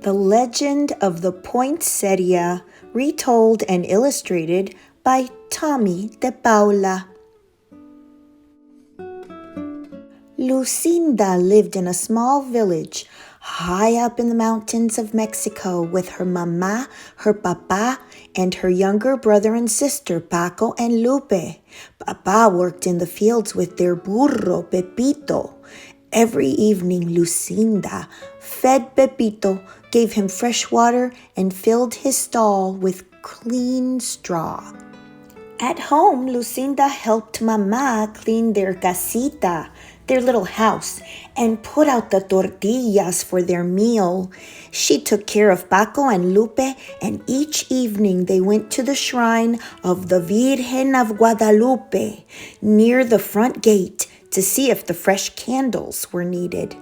The Legend of the Poinsettia, retold and illustrated by Tomie dePaola. Lucinda lived in a small village high up in the mountains of Mexico with her mama, her papa, and her younger brother and sister, Paco and Lupe. Papa worked in the fields with their burro, Pepito. Every evening, Lucinda fed Pepito, gave him fresh water, and filled his stall with clean straw. At home, Lucinda helped Mama clean their casita, their little house, and put out the tortillas for their meal. She took care of Paco and Lupe, and each evening they went to the shrine of the Virgen of Guadalupe near the front gate to see if the fresh candles were needed.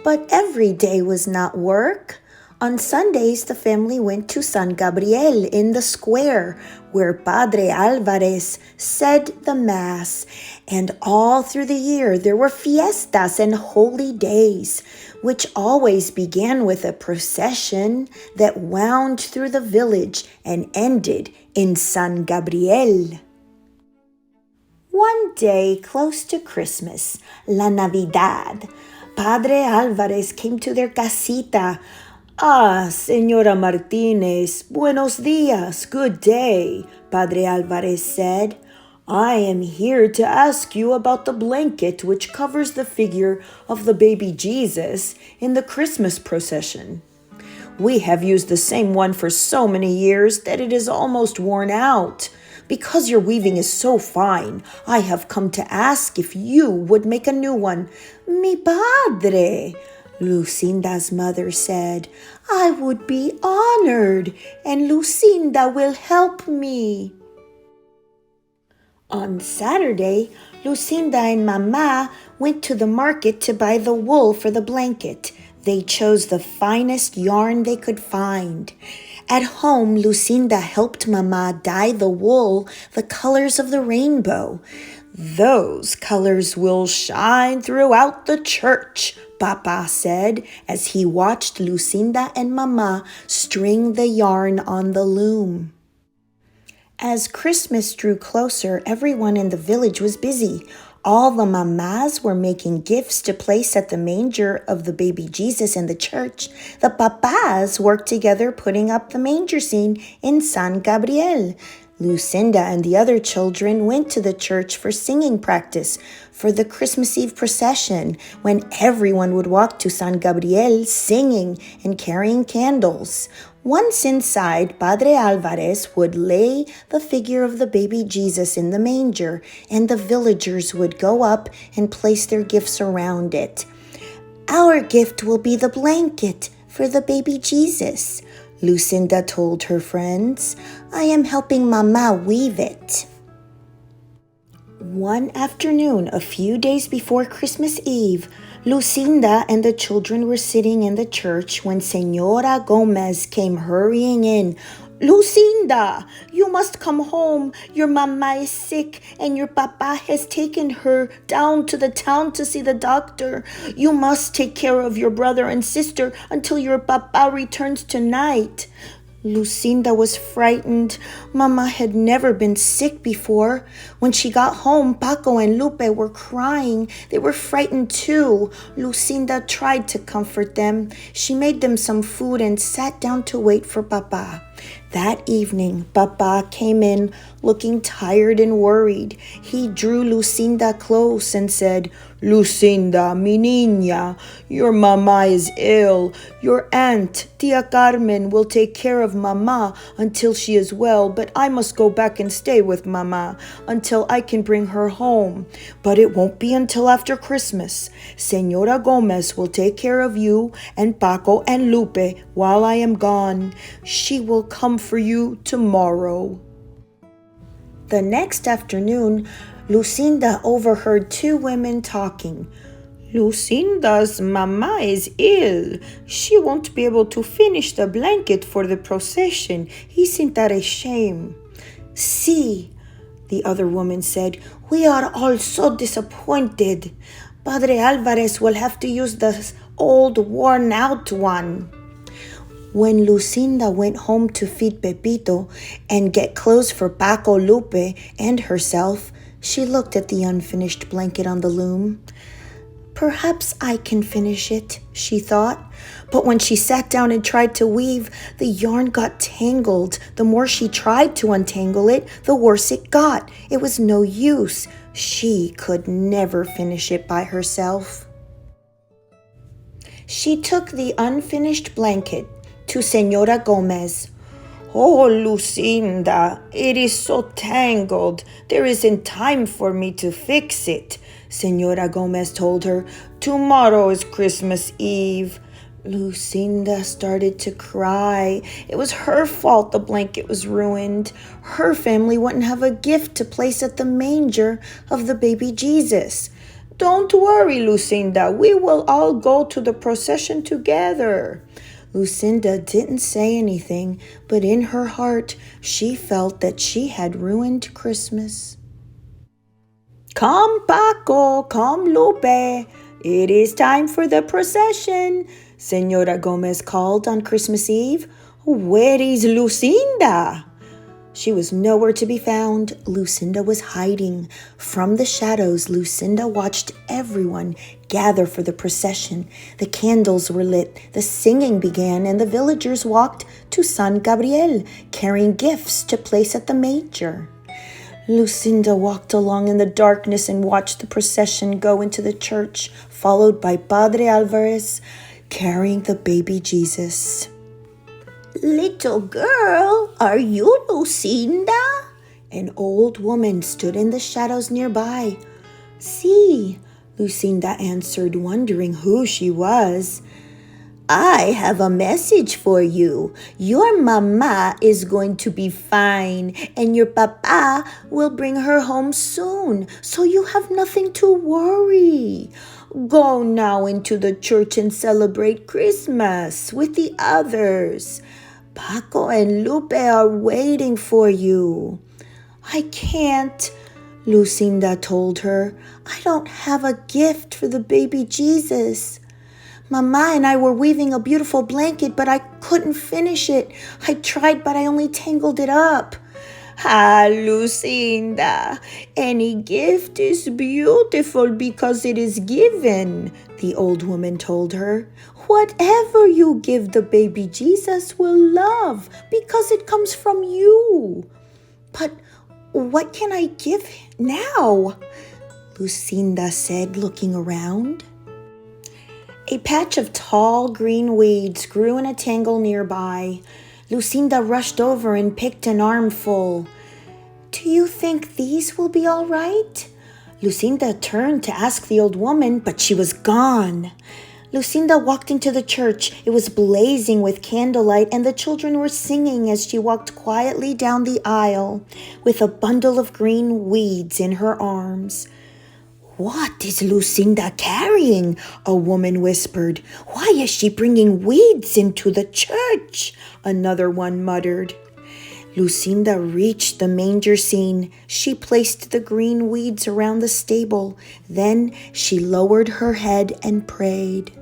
But every day was not work. On Sundays, the family went to San Gabriel in the square, where Padre Alvarez said the Mass. And all through the year, there were fiestas and holy days, which always began with a procession that wound through the village and ended in San Gabriel. One day, close to Christmas, La Navidad, Padre Alvarez came to their casita. "Ah, Señora Martínez, buenos días, good day," Padre Alvarez said. "I am here to ask you about the blanket which covers the figure of the baby Jesus in the Christmas procession. We have used the same one for so many years that it is almost worn out. Because your weaving is so fine, I have come to ask if you would make a new one." "Mi padre," Lucinda's mother said, "I would be honored, and Lucinda will help me." On Saturday, Lucinda and Mama went to the market to buy the wool for the blanket. They chose the finest yarn they could find. At home, Lucinda helped Mama dye the wool the colors of the rainbow. "Those colors will shine throughout the church," Papa said as he watched Lucinda and Mama string the yarn on the loom. As Christmas drew closer, everyone in the village was busy. All the mamas were making gifts to place at the manger of the baby Jesus in the church. The papas worked together putting up the manger scene in San Gabriel. Lucinda and the other children went to the church for singing practice for the Christmas Eve procession, when everyone would walk to San Gabriel singing and carrying candles. Once inside, Padre Alvarez would lay the figure of the baby Jesus in the manger, and the villagers would go up and place their gifts around it. "Our gift will be the blanket for the baby Jesus," Lucinda told her friends. "I am helping Mama weave it." One afternoon, a few days before Christmas Eve, Lucinda and the children were sitting in the church when Señora Gomez came hurrying in. "Lucinda, you must come home. Your mama is sick and your papa has taken her down to the town to see the doctor. You must take care of your brother and sister until your papa returns tonight." Lucinda was frightened. Mama had never been sick before. When she got home, Paco and Lupe were crying. They were frightened too. Lucinda tried to comfort them. She made them some food and sat down to wait for Papa. That evening, Papa came in looking tired and worried. He drew Lucinda close and said, "Lucinda, mi niña, your mama is ill. Your aunt, Tia Carmen, will take care of Mama until she is well, but I must go back and stay with Mama until I can bring her home. But it won't be until after Christmas. Señora Gomez will take care of you and Paco and Lupe while I am gone. She will come for you tomorrow." The next afternoon, Lucinda overheard two women talking. "Lucinda's mama is ill. She won't be able to finish the blanket for the procession. Isn't that a shame?" "Sí," the other woman said. "We are all so disappointed. Padre Alvarez will have to use the old worn-out one." When Lucinda went home to feed Pepito and get clothes for Paco, Lupe, and herself, she looked at the unfinished blanket on the loom. Perhaps I can finish it, she thought. But when she sat down and tried to weave, the yarn got tangled. The more she tried to untangle it, the worse it got. It was no use. She could never finish it by herself. She took the unfinished blanket to Señora Gomez. Oh, Lucinda, it is so tangled. There isn't time for me to fix it, Señora Gomez told her. Tomorrow is Christmas Eve. Lucinda started to cry. It was her fault the blanket was ruined. Her family wouldn't have a gift to place at the manger of the baby Jesus. Don't worry, Lucinda. We will all go to the procession together. Lucinda didn't say anything, but in her heart, she felt that she had ruined Christmas. Come, Paco, come, Lupe. It is time for the procession, Señora Gomez called on Christmas Eve. Where is Lucinda? She was nowhere to be found. Lucinda was hiding. From the shadows, Lucinda watched everyone gather for the procession. The candles were lit, the singing began, and the villagers walked to San Gabriel, carrying gifts to place at the manger. Lucinda walked along in the darkness and watched the procession go into the church, followed by Padre Alvarez carrying the baby Jesus. Little girl, are you Lucinda? An old woman stood in the shadows nearby. Sí, Lucinda answered, wondering who she was. I have a message for you. Your mama is going to be fine, and your papa will bring her home soon, so you have nothing to worry. Go now into the church and celebrate Christmas with the others. Paco and Lupe are waiting for you. I can't, Lucinda told her. I don't have a gift for the baby Jesus. Mama and I were weaving a beautiful blanket, but I couldn't finish it. I tried, but I only tangled it up. Ah, Lucinda, any gift is beautiful because it is given, the old woman told her. Whatever you give the baby Jesus will love because it comes from you. But what can I give now? Lucinda said, looking around. A patch of tall green weeds grew in a tangle nearby. Lucinda rushed over and picked an armful. Do you think these will be all right? Lucinda turned to ask the old woman, but she was gone. Lucinda walked into the church. It was blazing with candlelight, and the children were singing as she walked quietly down the aisle with a bundle of green weeds in her arms. What is Lucinda carrying? A woman whispered. Why is she bringing weeds into the church? Another one muttered. Lucinda reached the manger scene. She placed the green weeds around the stable. Then she lowered her head and prayed.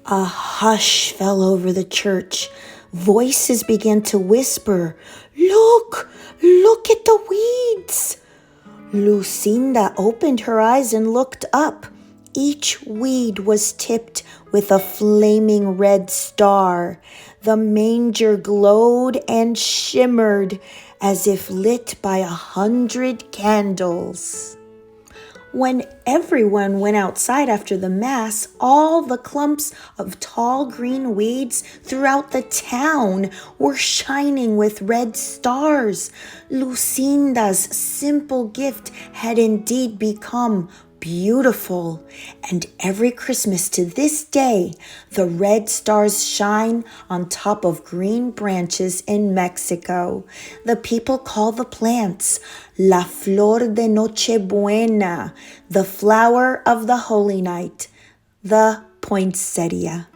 A hush fell over the church. Voices began to whisper, Look at the weeds. Lucinda opened her eyes and looked up. Each weed was tipped with a flaming red star. The manger glowed and shimmered as if lit by 100 candles. When everyone went outside after the mass, all the clumps of tall green weeds throughout the town were shining with red stars. Lucinda's simple gift had indeed become beautiful, and every Christmas to this day, the red stars shine on top of green branches in Mexico. The people call the plants La Flor de Nochebuena, the flower of the Holy Night, the Poinsettia.